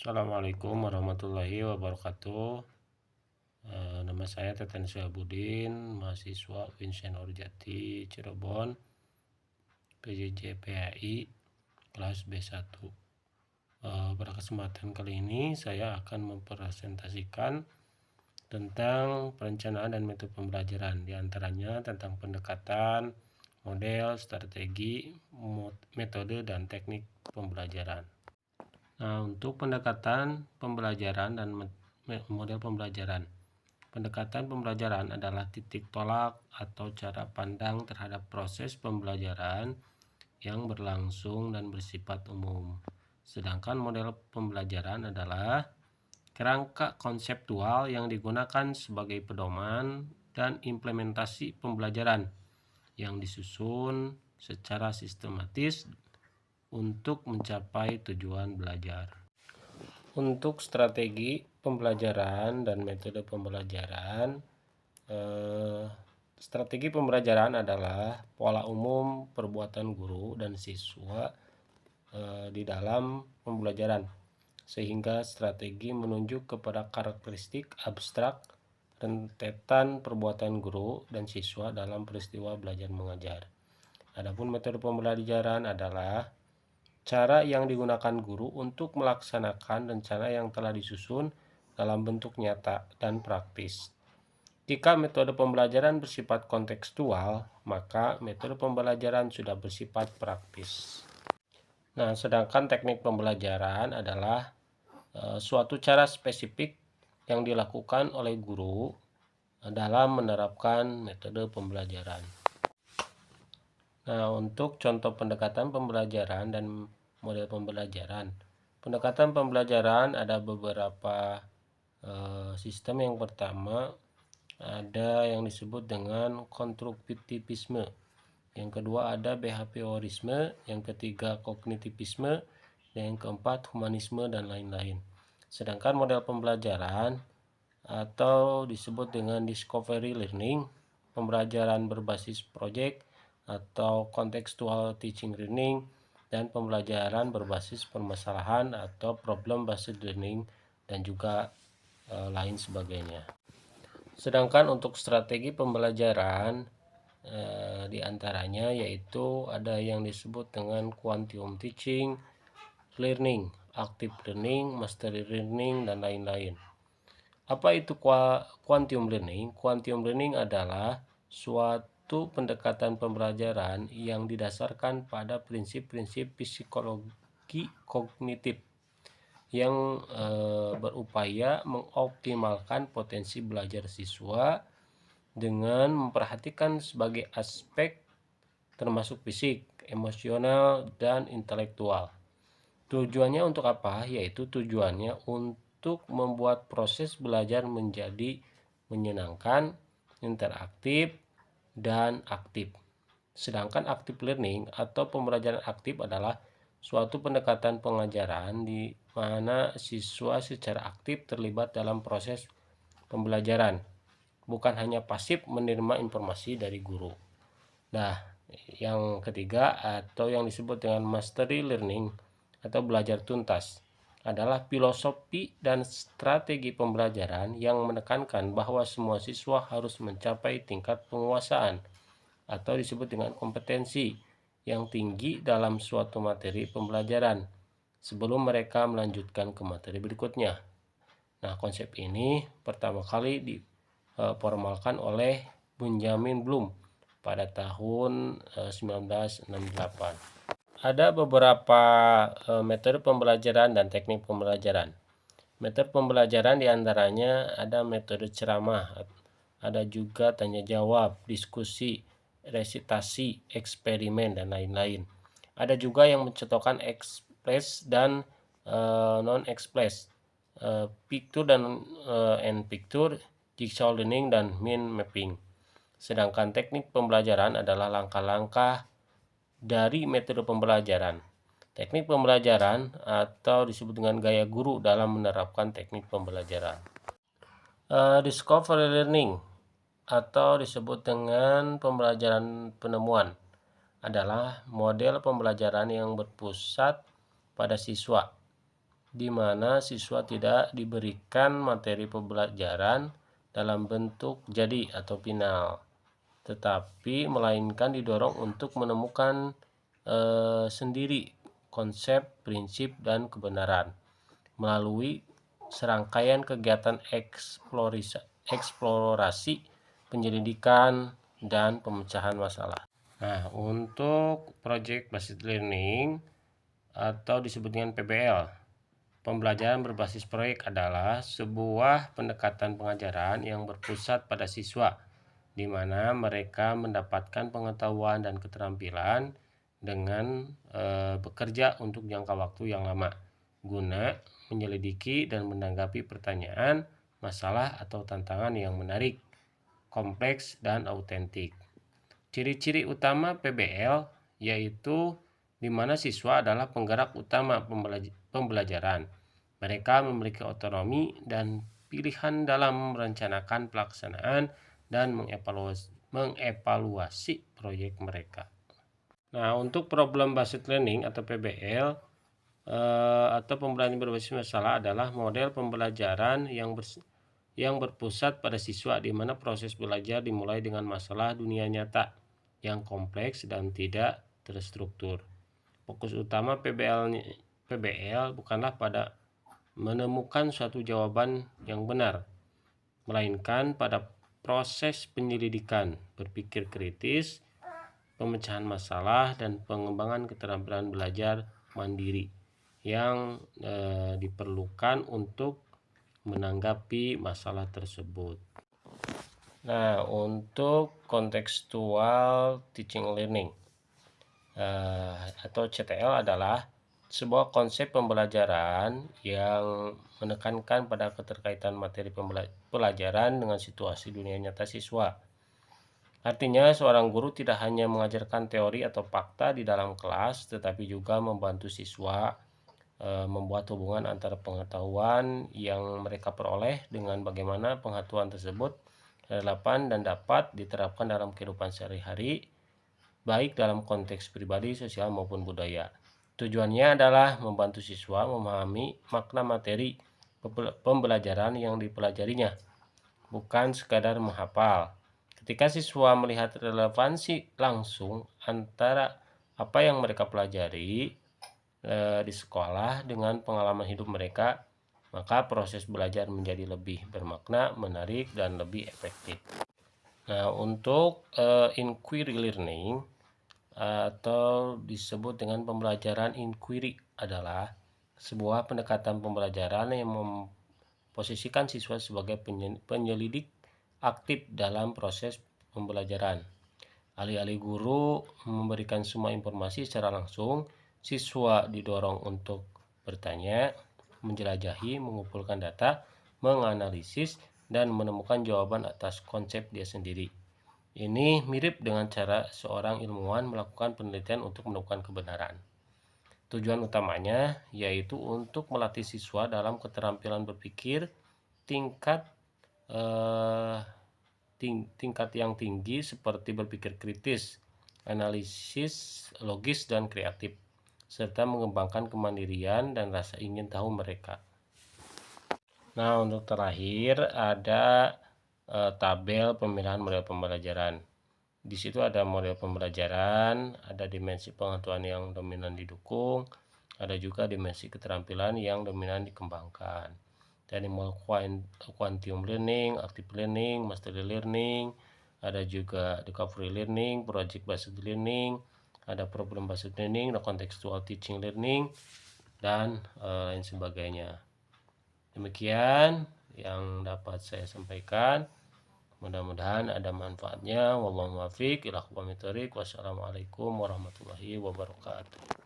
Assalamualaikum warahmatullahi wabarakatuh. Nama saya Teten Syahbudin, mahasiswa Vincent Orjati Cirebon, PJJ PAI, kelas B1. Pada kesempatan kali ini saya akan mempresentasikan tentang perencanaan dan metode pembelajaran, diantaranya tentang pendekatan, model, strategi, metode, dan teknik pembelajaran. Nah, untuk pendekatan pembelajaran dan model pembelajaran. Pendekatan pembelajaran adalah titik tolak atau cara pandang terhadap proses pembelajaran yang berlangsung dan bersifat umum. Sedangkan model pembelajaran adalah kerangka konseptual yang digunakan sebagai pedoman dan implementasi pembelajaran yang disusun secara sistematis untuk mencapai tujuan belajar. Untuk strategi pembelajaran dan metode pembelajaran, strategi pembelajaran adalah pola umum perbuatan guru dan siswa di dalam pembelajaran, sehingga strategi menunjuk kepada karakteristik abstrak rentetan perbuatan guru dan siswa dalam peristiwa belajar mengajar. Adapun metode pembelajaran adalah cara yang digunakan guru untuk melaksanakan rencana yang telah disusun dalam bentuk nyata dan praktis. Jika metode pembelajaran bersifat kontekstual, maka metode pembelajaran sudah bersifat praktis. Nah, sedangkan teknik pembelajaran adalah suatu cara spesifik yang dilakukan oleh guru dalam menerapkan metode pembelajaran. Nah, untuk contoh pendekatan pembelajaran dan model pembelajaran. Pendekatan pembelajaran ada beberapa sistem. Yang pertama ada yang disebut dengan konstruktivisme. Yang kedua ada behaviorisme, yang ketiga kognitivisme, dan yang keempat humanisme dan lain-lain. Sedangkan model pembelajaran atau disebut dengan discovery learning, pembelajaran berbasis project atau contextual teaching learning, dan pembelajaran berbasis permasalahan atau problem based learning, dan juga lain sebagainya. Sedangkan untuk strategi pembelajaran diantaranya yaitu ada yang disebut dengan quantum teaching, learning, active learning, mastery learning, dan lain-lain. Apa itu quantum learning? Quantum learning adalah suatu pendekatan pembelajaran yang didasarkan pada prinsip-prinsip psikologi kognitif yang berupaya mengoptimalkan potensi belajar siswa dengan memperhatikan sebagai aspek termasuk fisik, emosional, dan intelektual. Tujuannya untuk apa? Yaitu tujuannya untuk membuat proses belajar menjadi menyenangkan, interaktif, dan aktif. Sedangkan active learning atau pembelajaran aktif adalah suatu pendekatan pengajaran di mana siswa secara aktif terlibat dalam proses pembelajaran, bukan hanya pasif menerima informasi dari guru. Nah, yang ketiga atau yang disebut dengan mastery learning atau belajar tuntas adalah filosofi dan strategi pembelajaran yang menekankan bahwa semua siswa harus mencapai tingkat penguasaan atau disebut dengan kompetensi yang tinggi dalam suatu materi pembelajaran sebelum mereka melanjutkan ke materi berikutnya. Nah, konsep ini pertama kali diformalkan oleh Benjamin Bloom pada tahun 1968. Ada beberapa metode pembelajaran dan teknik pembelajaran. Metode pembelajaran diantaranya ada metode ceramah, ada juga tanya jawab, diskusi, resitasi, eksperimen, dan lain-lain. Ada juga yang mencontohkan ekspres dan non-ekspres, picture dan and picture, jigsaw learning, dan mind mapping. Sedangkan teknik pembelajaran adalah langkah-langkah dari metode pembelajaran. Teknik pembelajaran atau disebut dengan gaya guru dalam menerapkan teknik pembelajaran. Discovery learning atau disebut dengan pembelajaran penemuan adalah model pembelajaran yang berpusat pada siswa di mana siswa tidak diberikan materi pembelajaran dalam bentuk jadi atau final, tetapi melainkan didorong untuk menemukan sendiri konsep, prinsip, dan kebenaran melalui serangkaian kegiatan eksplorasi, penyelidikan, dan pemecahan masalah. Nah, untuk project based learning atau disebut dengan PBL, pembelajaran berbasis proyek adalah sebuah pendekatan pengajaran yang berpusat pada siswa, di mana mereka mendapatkan pengetahuan dan keterampilan dengan bekerja untuk jangka waktu yang lama, guna menyelidiki dan menanggapi pertanyaan, masalah, atau tantangan yang menarik, kompleks, dan autentik. Ciri-ciri utama PBL yaitu di mana siswa adalah penggerak utama pembelajaran. Mereka memiliki otonomi dan pilihan dalam merencanakan pelaksanaan dan mengevaluasi proyek mereka. Nah, untuk problem based learning atau PBL atau pembelajaran berbasis masalah adalah model pembelajaran yang berpusat pada siswa, di mana proses belajar dimulai dengan masalah dunia nyata yang kompleks dan tidak terstruktur. Fokus utama PBL bukanlah pada menemukan suatu jawaban yang benar, melainkan pada proses penyelidikan, berpikir kritis, pemecahan masalah, dan pengembangan keterampilan belajar mandiri yang diperlukan untuk menanggapi masalah tersebut. Nah, untuk contextual teaching learning atau CTL adalah sebuah konsep pembelajaran yang menekankan pada keterkaitan materi pelajaran dengan situasi dunia nyata siswa. Artinya, seorang guru tidak hanya mengajarkan teori atau fakta di dalam kelas, tetapi juga membantu siswa membuat hubungan antara pengetahuan yang mereka peroleh dengan bagaimana pengetahuan tersebut relevan dan dapat diterapkan dalam kehidupan sehari-hari, baik dalam konteks pribadi, sosial, maupun budaya. Tujuannya adalah membantu siswa memahami makna materi pembelajaran yang dipelajarinya, bukan sekadar menghafal. Ketika siswa melihat relevansi langsung antara apa yang mereka pelajari di sekolah dengan pengalaman hidup mereka, maka proses belajar menjadi lebih bermakna, menarik, dan lebih efektif. Nah, untuk inquiry learning atau disebut dengan pembelajaran inquiry adalah sebuah pendekatan pembelajaran yang memposisikan siswa sebagai penyelidik aktif dalam proses pembelajaran. Alih-alih guru memberikan semua informasi secara langsung, siswa didorong untuk bertanya, menjelajahi, mengumpulkan data, menganalisis, dan menemukan jawaban atas konsep dia sendiri. Ini mirip dengan cara seorang ilmuwan melakukan penelitian untuk menemukan kebenaran. Tujuan utamanya yaitu untuk melatih siswa dalam keterampilan berpikir tingkat yang tinggi, seperti berpikir kritis, analisis logis, dan kreatif, serta mengembangkan kemandirian dan rasa ingin tahu mereka. Nah, untuk terakhir ada tabel pemilihan model pembelajaran. Di situ ada model pembelajaran, ada dimensi pengetahuan yang dominan didukung, ada juga dimensi keterampilan yang dominan dikembangkan. Dari quantum learning, active learning, mastery learning, ada juga recovery learning, project based learning, ada problem based learning, contextual teaching learning, dan lain sebagainya. Demikian yang dapat saya sampaikan. Mudah-mudahan ada manfaatnya. Wallahu muwaffiq ila aqwamit thoriq. Wassalamualaikum warahmatullahi wabarakatuh.